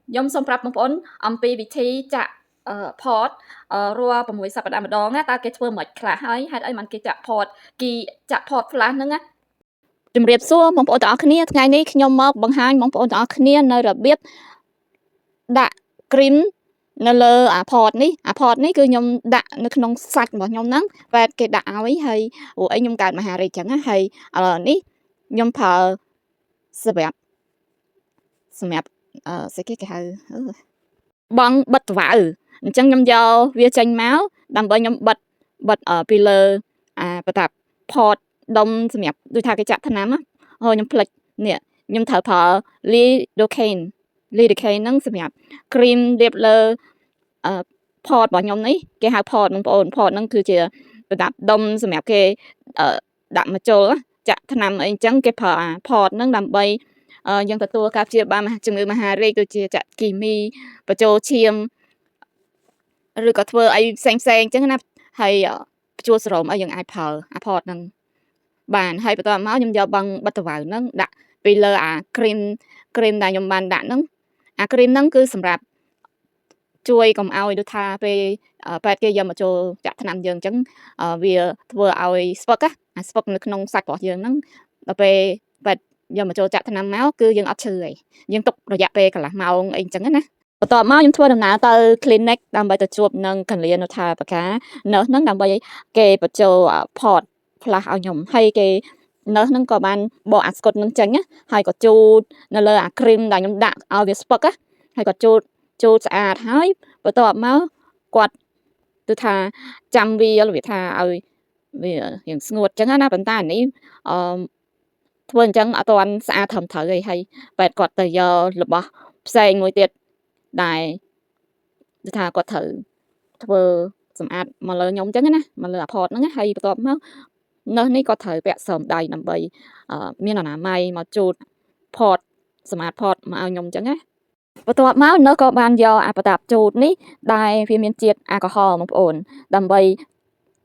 ខ្ញុំសូមប្រាប់បងប្អូនអំពីវិធីចាក់port រាល់6សប្តាហ៍ម្ដងណាតើគេធ្វើមិនខ្លះហើយហេតុអីមិនគេចាក់ port គេចាក់ port flash ហ្នឹងណាជំរាបសួរបងប្អូនទាំងអស់គ្នាថ្ងៃនេះខ្ញុំមកបង្ហាញបងប្អូនទាំងអស់គ្នានៅរបៀបដាក់ cream នៅលើអា port នេះអា port នេះគឺខ្ញុំដាក់នៅក្នុងសាច់របស់ខ្ញុំហ្នឹងវ៉ែតគេដាក់ឲ្យហើយព្រោះអីខ្ញុំកើតមហារីកចឹងណាហើយឥឡូវនេះខ្ញុំប្រើសម្រាប់ស្អីគេហៅបងបិទតវ៉ៅអញ្ចឹងខ្ញុំយកវាចេញមកដើម្បីខ្ញុំបិទពីលើអាប្រតាប់ port ដុំសម្រាប់ដូចថាគេចាក់ថ្នាំណាហើយខ្ញុំភ្លេចនេះខ្ញុំត្រូវប្រើ lidocaine ហ្នឹងសម្រាប់ cream លាបលើport របស់ខ្ញុំនេះគេហៅ port បងប្អូន port ហ្នឹងគឺជាប្រដាប់ដុំសម្រាប់គេដាក់មកចូលចាក់ថ្នាំអីអញ្ចឹងគេប្រើអា port ហ្នឹងដើម្បីយើងទទួលការព្យាបាលជំងឺមហារីកដូចជាចាក់គីមីបញ្ចូលឈាមឬក៏ធ្វើអីផ្សេងអញ្ចឹងណាហើយព្យួរសរោមអីយើងអាចប្រើអា port ហ្នឹងបានហើយបន្ទាប់មកខ្ញុំយកបងបិទតវ៉ៅហ្នឹងដាក់ពីលើអា cream ដែលខ្ញុំបានដាក់ហ្នឹងអា cream ហ្នឹងគឺសម្រាប់ជួយកុំឲ្យដូចថាពេលពេទ្យគេយកមកចូលចាក់ថ្នាំយើងអញ្ចឹងវាធ្វើឲ្យស្ពឹកអាស្ពឹកនៅក្នុងសាច់របស់យើងហ្នឹងដល់ពេលពេទ្យយកមកចូលចាក់ថ្នាំមកគឺយើងអត់ឈឺទេយើងទុករយៈពេលកន្លះម៉ោងអីអញ្ចឹងណាបន្ទាប់មកខ្ញុំធ្វើដំណើរទៅ clinic ដើម្បីទៅជួបនឹងកញ្ញានុថាបកា nurse ហ្នឹងដើម្បីគេបញ្ចូល port flash ឲ្យខ្ញុំហើយគេ nurse ហ្នឹងក៏បានបកអាស្គុតហ្នឹងចេញហើយក៏ជូតនៅលើអា cream ដែលខ្ញុំដាក់ឲ្យវាស្ពឹកហើយក៏ជូតស្អាតហើយបន្ទាប់មកគាត់គឺថាចាំវារបៀបថាឲ្យវារៀងស្ងួតអញ្ចឹងណាប៉ុន្តែអានេះធ្វើអញ្ចឹងអត់ទាន់ស្អាតត្រឹមត្រូវទេហើយបែបគាត់ទៅយករបស់ផ្សេងមួយទៀតដែលគឺថាគាត់ត្រូវធ្វើសម្អាតមកលើខ្ញុំអញ្ចឹងណាមកលើអា port ហ្នឹងហើយបន្ទាប់មកnurse នេះគាត់ត្រូវពាក់ស្រោមដៃដើម្បីមានអនាម័យមកជូត port សម្អាត port មកឲ្យខ្ញុំអញ្ចឹងណាបន្ទាប់មកnurseក៏បានយកអាប្រដាប់ជូតនេះដែលវាមានជាតិអាល់កុហុលបងប្អូនដើម្បី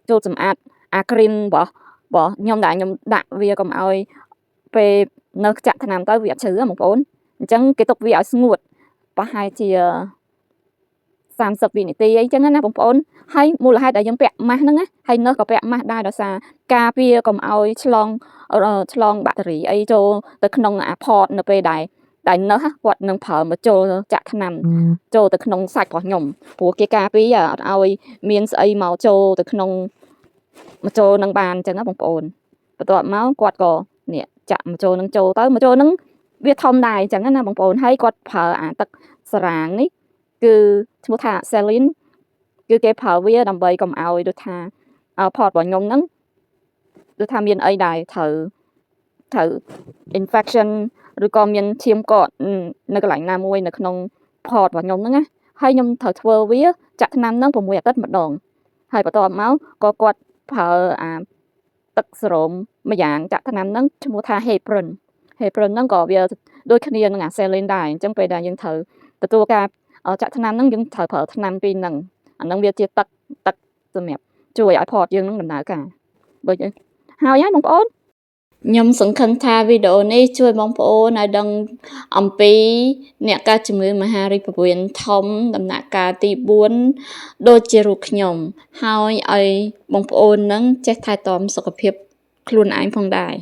ជូតសម្អាតអា cream របស់ខ្ញុំដែលខ្ញុំដាក់វាកុំឲ្យពេលនៅចាក់ថ្នាំទៅវាអត់ជ្រៅបងប្អូនអញ្ចឹងគេទុកវាឲ្យស្ងួតប្រហែលជា30វិនាទីអីចឹងណាបងប្អូនហើយមូលហេតុដែលយើងពាក់ម៉ាស់ហ្នឹងហើយnurseក៏ពាក់ម៉ាស់ដែរដោយសារការពារកុំឲ្យឆ្លងបាក់តេរីអីចូលទៅក្នុងអា port នៅពេលដែលnurseគាត់នឹងប្រើមកចូលចាក់ថ្នាំចូលទៅក្នុងសាច់របស់ខ្ញុំព្រោះគេការពារអត់ឲ្យមានស្អីមកចូលទៅក្នុងមកចូលនឹងបានអញ្ចឹងណាបងប្អូនបន្ទាប់មកគាត់ក៏នេះចាក់មកចូលនឹងចូលទៅមកចូលនឹងវាធំដែរអញ្ចឹងណាបងប្អូនហើយគាត់ប្រើអាទឹកសារ៉ាងនេះគឺឈ្មោះថា saline គឺគេប្រើវាដើម្បីកុំឲ្យដូចថា port របស់ខ្ញុំហ្នឹងដូចថាមានអីដែរត្រូវ infection ឬក៏មានឈាមកកនៅកន្លែងណាមួយនៅក្នុង port របស់ខ្ញុំហ្នឹងណាហើយខ្ញុំត្រូវធ្វើវាចាក់ថ្នាំហ្នឹង6អាទិត្យម្ដងហើយបន្ទាប់មកក៏គាត់ប្រើអាទឹកសរោមមួយយ៉ាងចាក់ថ្នាំហ្នឹងឈ្មោះថា heparin ហ្នឹងក៏វាដូចគ្នានឹងអា saline ដែរអញ្ចឹងពេលដែលយើងត្រូវទទួលការចាក់ថ្នាំហ្នឹងយើងត្រូវប្រើថ្នាំពីរហ្នឹងអាហ្នឹងវាជាទឹកសម្រាប់ជួយឲ្យ port យើងនឹងដំណើរការបើហើយបងប្អូនខ្ញុំសង្ឃឹមថាវីដេអូនេះជួយបងប្អូនឲ្យដឹងអំពីអ្នកកើតជំងឺមហារីកពោះវៀនធំដំណាក់កាលទី4ដូចជារូបខ្ញុំហើយឲ្យបងប្អូននឹងចេះថែទាំសុខភាពខ្លួនឯងផងដែរ